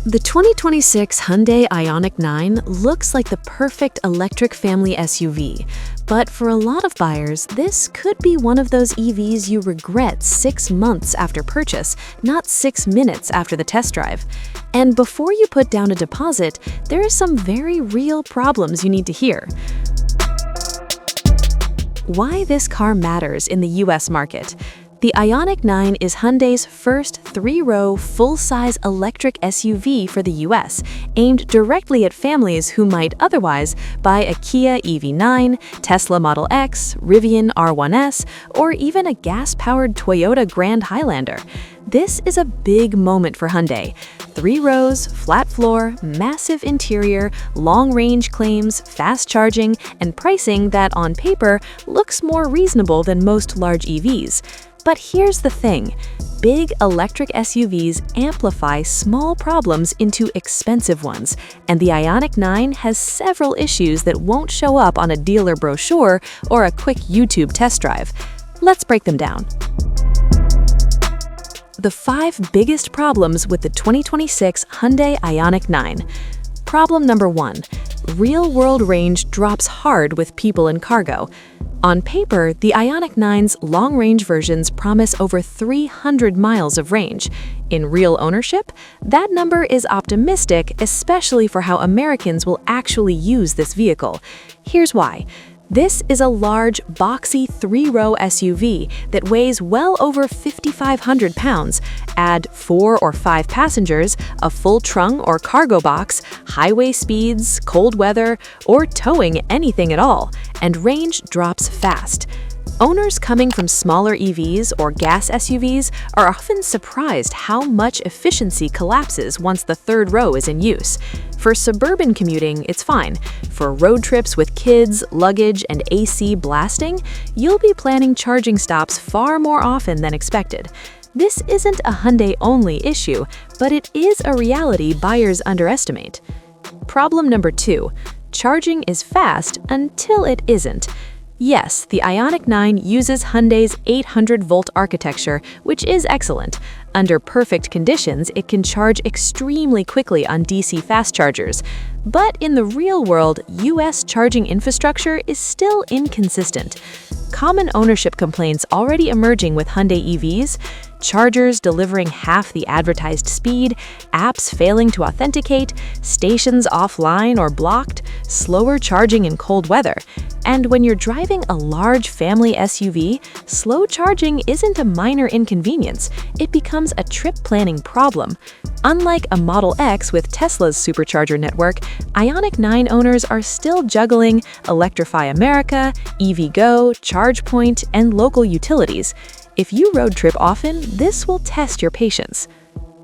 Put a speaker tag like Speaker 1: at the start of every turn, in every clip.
Speaker 1: The 2026 Hyundai Ioniq 9 looks like the perfect electric family SUV, but for a lot of buyers, this could be one of those EVs you regret 6 months after purchase, not 6 minutes after the test drive. And before you put down a deposit, there are some very real problems you need to hear. Why this car matters in the US market. The Ioniq 9 is Hyundai's first 3-row, full-size electric SUV for the US, aimed directly at families who might otherwise buy a Kia EV9, Tesla Model X, Rivian R1S, or even a gas-powered Toyota Grand Highlander. This is a big moment for Hyundai. 3 rows, flat floor, massive interior, long-range claims, fast charging, and pricing that, on paper, looks more reasonable than most large EVs. But here's the thing. Big electric SUVs amplify small problems into expensive ones, and the Ioniq 9 has several issues that won't show up on a dealer brochure or a quick YouTube test drive. Let's break them down. The 5 biggest problems with the 2026 Hyundai Ioniq 9. Problem number 1. Real-world range drops hard with people and cargo. On paper, the Ioniq 9's long-range versions promise over 300 miles of range. In real ownership, that number is optimistic, especially for how Americans will actually use this vehicle. Here's why. This is a large, boxy 3-row SUV that weighs well over 5,500 pounds. Add 4 or 5 passengers, a full trunk or cargo box, highway speeds, cold weather, or towing anything at all, and range drops fast. Owners coming from smaller EVs or gas SUVs are often surprised how much efficiency collapses once the 3rd row is in use. For suburban commuting, it's fine. For road trips with kids, luggage, and AC blasting, you'll be planning charging stops far more often than expected. This isn't a Hyundai-only issue, but it is a reality buyers underestimate. Problem number 2. Charging is fast until it isn't. Yes, the Ioniq 9 uses Hyundai's 800-volt architecture, which is excellent. Under perfect conditions, it can charge extremely quickly on DC fast chargers. But in the real world, US charging infrastructure is still inconsistent. Common ownership complaints already emerging with Hyundai EVs: chargers delivering half the advertised speed, apps failing to authenticate, stations offline or blocked, slower charging in cold weather. And when you're driving a large family SUV, slow charging isn't a minor inconvenience, it becomes a trip planning problem. Unlike a Model X with Tesla's supercharger network, Ioniq 9 owners are still juggling Electrify America, EVgo, ChargePoint, and local utilities. If you road trip often, this will test your patience.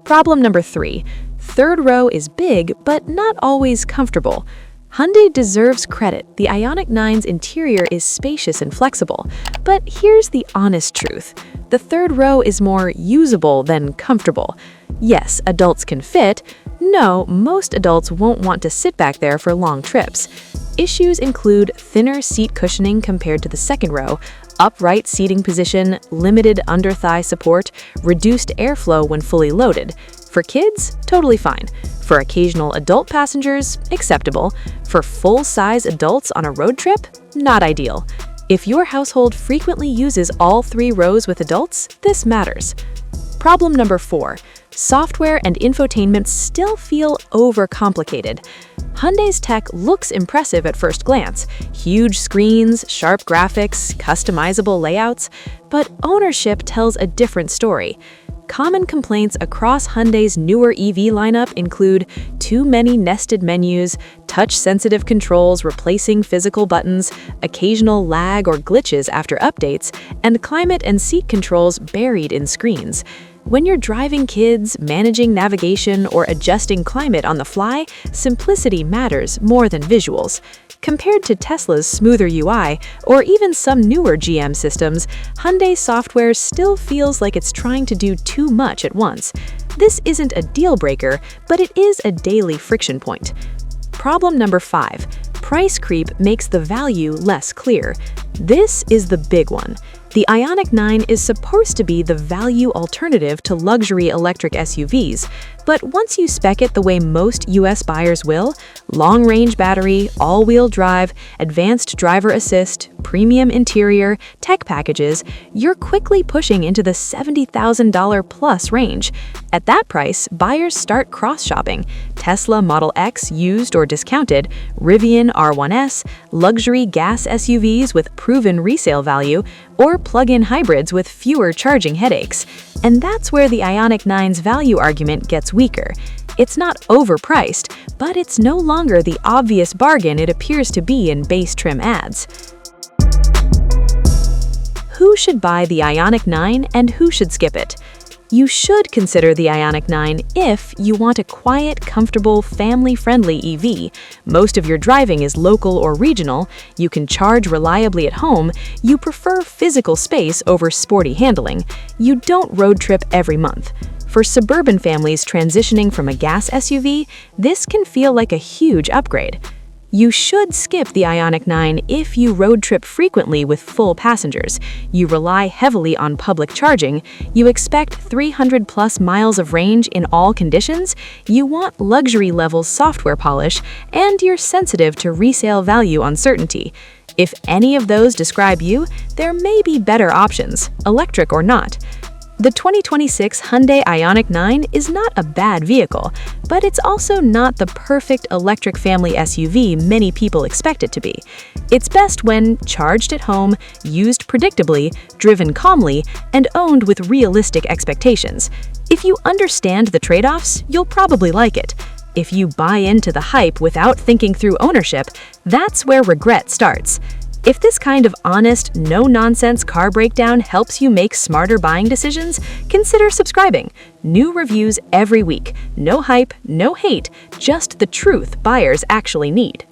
Speaker 1: Problem number 3. 3rd row is big, but not always comfortable. Hyundai deserves credit. The Ioniq 9's interior is spacious and flexible. But here's the honest truth. The 3rd row is more usable than comfortable. Yes, adults can fit. No, most adults won't want to sit back there for long trips. Issues include thinner seat cushioning compared to the 2nd row, upright seating position, limited under-thigh support, reduced airflow when fully loaded. For kids, totally fine. For occasional adult passengers, acceptable. For full-size adults on a road trip, not ideal. If your household frequently uses all 3 rows with adults, this matters. Problem number 4. Software and infotainment still feel overcomplicated. Hyundai's tech looks impressive at first glance. Huge screens, sharp graphics, customizable layouts, but ownership tells a different story. Common complaints across Hyundai's newer EV lineup include too many nested menus, touch-sensitive controls replacing physical buttons, occasional lag or glitches after updates, and climate and seat controls buried in screens. When you're driving kids, managing navigation, or adjusting climate on the fly, simplicity matters more than visuals. Compared to Tesla's smoother UI, or even some newer GM systems, Hyundai software still feels like it's trying to do too much at once. This isn't a deal-breaker, but it is a daily friction point. Problem number 5. Price creep makes the value less clear. This is the big one. The Ioniq 9 is supposed to be the value alternative to luxury electric SUVs. But once you spec it the way most US buyers will, long-range battery, all-wheel drive, advanced driver assist, premium interior, tech packages, you're quickly pushing into the $70,000 plus range. At that price, buyers start cross-shopping: Tesla Model X used or discounted, Rivian R1S, luxury gas SUVs with proven resale value, or plug-in hybrids with fewer charging headaches. And that's where the Ioniq 9's value argument gets weaker. It's not overpriced, but it's no longer the obvious bargain it appears to be in base trim ads. Who should buy the Ioniq 9 and who should skip it? You should consider the Ioniq 9 if you want a quiet, comfortable, family-friendly EV. Most of your driving is local or regional, you can charge reliably at home, you prefer physical space over sporty handling, you don't road trip every month. For suburban families transitioning from a gas SUV, this can feel like a huge upgrade. You should skip the Ioniq 9 if you road trip frequently with full passengers, you rely heavily on public charging, you expect 300+ miles of range in all conditions, you want luxury-level software polish, and you're sensitive to resale value uncertainty. If any of those describe you, there may be better options, electric or not. The 2026 Hyundai Ioniq 9 is not a bad vehicle, but it's also not the perfect electric family SUV many people expect it to be. It's best when charged at home, used predictably, driven calmly, and owned with realistic expectations. If you understand the trade-offs, you'll probably like it. If you buy into the hype without thinking through ownership, that's where regret starts. If this kind of honest, no-nonsense car breakdown helps you make smarter buying decisions, consider subscribing. New reviews every week. No hype, no hate, just the truth buyers actually need.